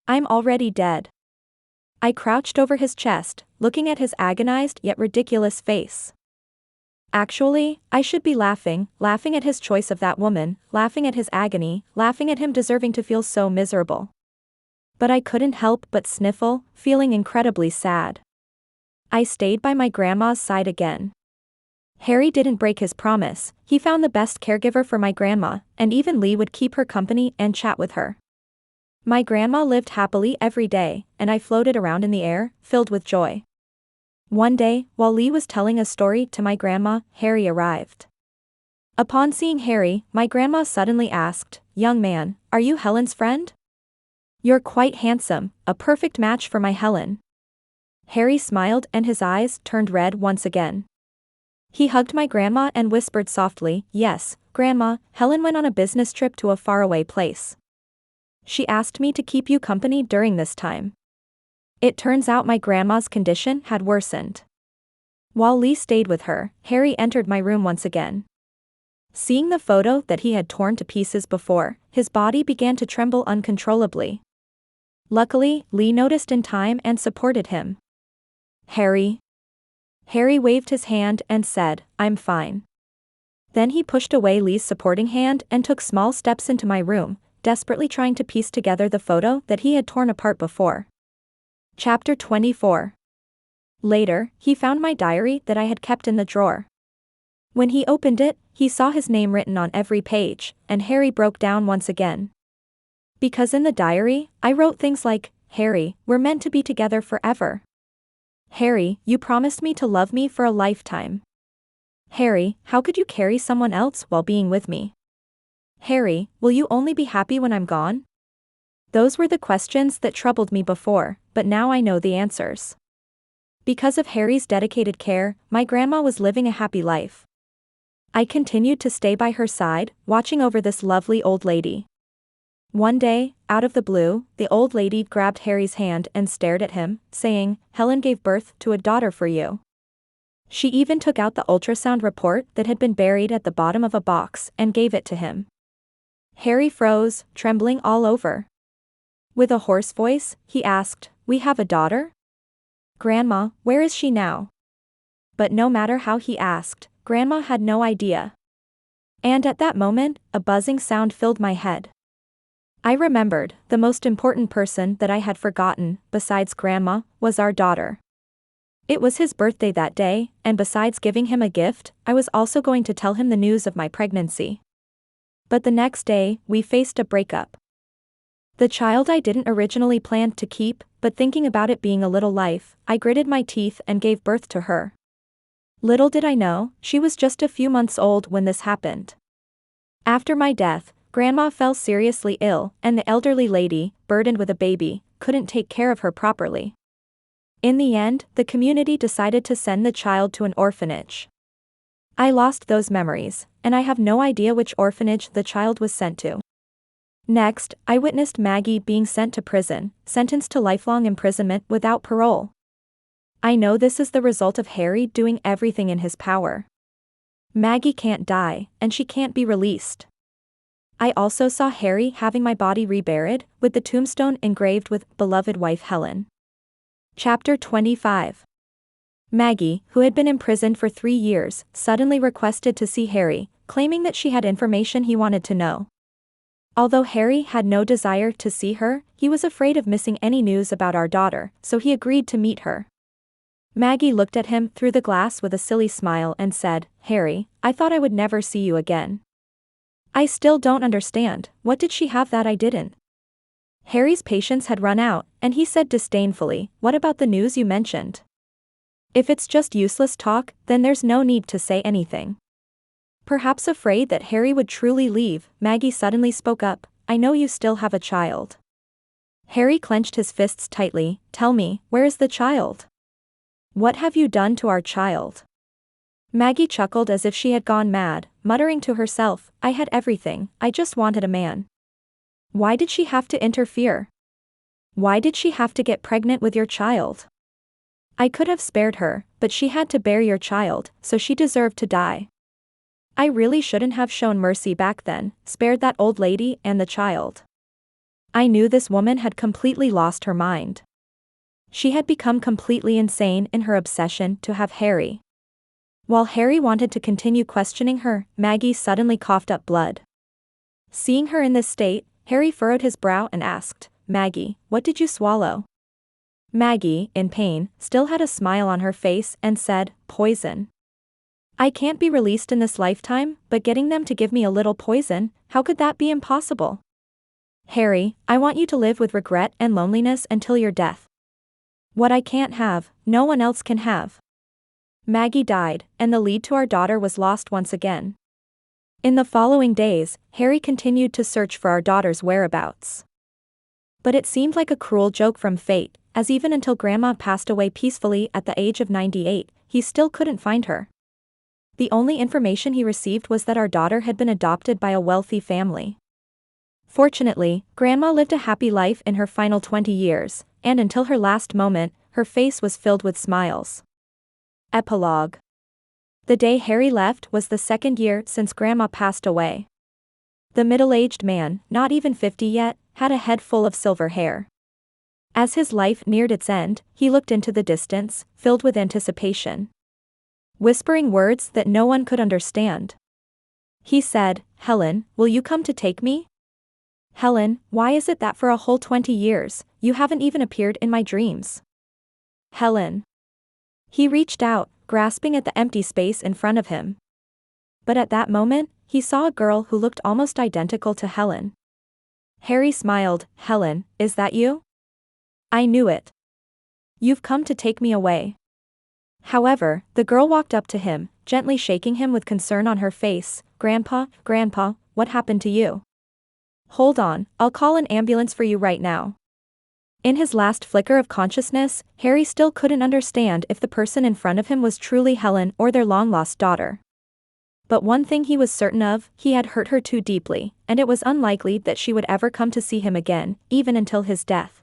I'm already dead. I crouched over his chest, looking at his agonized yet ridiculous face. Actually, I should be laughing at his choice of that woman, laughing at his agony, laughing at him deserving to feel so miserable. But I couldn't help but sniffle, feeling incredibly sad. I stayed by my Grandma's side again. Harry didn't break his promise, he found the best caregiver for my Grandma, and even Lee would keep her company and chat with her. My Grandma lived happily every day, and I floated around in the air, filled with joy. One day, while Lee was telling a story to my Grandma, Harry arrived. Upon seeing Harry, my Grandma suddenly asked, Young man, are you Helen's friend? You're quite handsome, a perfect match for my Helen. Harry smiled and his eyes turned red once again. He hugged my Grandma and whispered softly, Yes, Grandma, Helen went on a business trip to a faraway place. She asked me to keep you company during this time. It turns out my Grandma's condition had worsened. While Lee stayed with her, Harry entered my room once again. Seeing the photo that he had torn to pieces before, his body began to tremble uncontrollably. Luckily, Lee noticed in time and supported him. Harry. Harry waved his hand and said, I'm fine. Then he pushed away Lee's supporting hand and took small steps into my room, desperately trying to piece together the photo that he had torn apart before. Chapter 24. Later, he found my diary that I had kept in the drawer. When he opened it, he saw his name written on every page, and Harry broke down once again. Because in the diary, I wrote things like, Harry, we're meant to be together forever. Harry, you promised me to love me for a lifetime. Harry, how could you carry someone else while being with me? Harry, will you only be happy when I'm gone? Those were the questions that troubled me before, but now I know the answers. Because of Harry's dedicated care, my grandma was living a happy life. I continued to stay by her side, watching over this lovely old lady. One day, out of the blue, the old lady grabbed Harry's hand and stared at him, saying, "Helen gave birth to a daughter for you." She even took out the ultrasound report that had been buried at the bottom of a box and gave it to him. Harry froze, trembling all over. With a hoarse voice, he asked, "We have a daughter? Grandma, where is she now?" But no matter how he asked, Grandma had no idea. And at that moment, a buzzing sound filled my head. I remembered, the most important person that I had forgotten, besides Grandma, was our daughter. It was his birthday that day, and besides giving him a gift, I was also going to tell him the news of my pregnancy. But the next day, we faced a breakup. The child I didn't originally plan to keep, but thinking about it being a little life, I gritted my teeth and gave birth to her. Little did I know, she was just a few months old when this happened. After my death, Grandma fell seriously ill, and the elderly lady, burdened with a baby, couldn't take care of her properly. In the end, the community decided to send the child to an orphanage. I lost those memories, and I have no idea which orphanage the child was sent to. Next, I witnessed Maggie being sent to prison, sentenced to lifelong imprisonment without parole. I know this is the result of Harry doing everything in his power. Maggie can't die, and she can't be released. I also saw Harry having my body reburied, with the tombstone engraved with "Beloved Wife Helen." Chapter 25. Maggie, who had been imprisoned for 3 years, suddenly requested to see Harry, claiming that she had information he wanted to know. Although Harry had no desire to see her, he was afraid of missing any news about our daughter, so he agreed to meet her. Maggie looked at him through the glass with a silly smile and said, "Harry, I thought I would never see you again." "I still don't understand, what did she have that I didn't?" Harry's patience had run out, and he said disdainfully, "What about the news you mentioned? If it's just useless talk, then there's no need to say anything." Perhaps afraid that Harry would truly leave, Maggie suddenly spoke up, "I know you still have a child." Harry clenched his fists tightly. "Tell me, where is the child? What have you done to our child?" Maggie chuckled as if she had gone mad, muttering to herself, "I had everything, I just wanted a man. Why did she have to interfere? Why did she have to get pregnant with your child? I could have spared her, but she had to bear your child, so she deserved to die. I really shouldn't have shown mercy back then, spared that old lady and the child." I knew this woman had completely lost her mind. She had become completely insane in her obsession to have Harry. While Harry wanted to continue questioning her, Maggie suddenly coughed up blood. Seeing her in this state, Harry furrowed his brow and asked, "Maggie, what did you swallow?" Maggie, in pain, still had a smile on her face and said, "Poison. I can't be released in this lifetime, but getting them to give me a little poison, how could that be impossible? Harry, I want you to live with regret and loneliness until your death. What I can't have, no one else can have." Maggie died, and the lead to our daughter was lost once again. In the following days, Harry continued to search for our daughter's whereabouts. But it seemed like a cruel joke from fate, as even until Grandma passed away peacefully at the age of 98, he still couldn't find her. The only information he received was that our daughter had been adopted by a wealthy family. Fortunately, Grandma lived a happy life in her final 20 years, and until her last moment, her face was filled with smiles. Epilog. The day Harry left was the 2nd year since Grandma passed away. The middle-aged man, not even 50 yet, had a head full of silver hair. As his life neared its end, he looked into the distance, filled with anticipation. Whispering words that no one could understand. He said, "Helen, will you come to take me? Helen, why is it that for a whole 20 years, you haven't even appeared in my dreams? Helen." He reached out, grasping at the empty space in front of him. But at that moment, he saw a girl who looked almost identical to Helen. Harry smiled. "Helen, is that you? I knew it. You've come to take me away." However, the girl walked up to him, gently shaking him with concern on her face. Grandpa, what happened to you?" "Hold on, I'll call an ambulance for you right now." In his last flicker of consciousness, Harry still couldn't understand if the person in front of him was truly Helen or their long-lost daughter. But one thing he was certain of, he had hurt her too deeply, and it was unlikely that she would ever come to see him again, even until his death.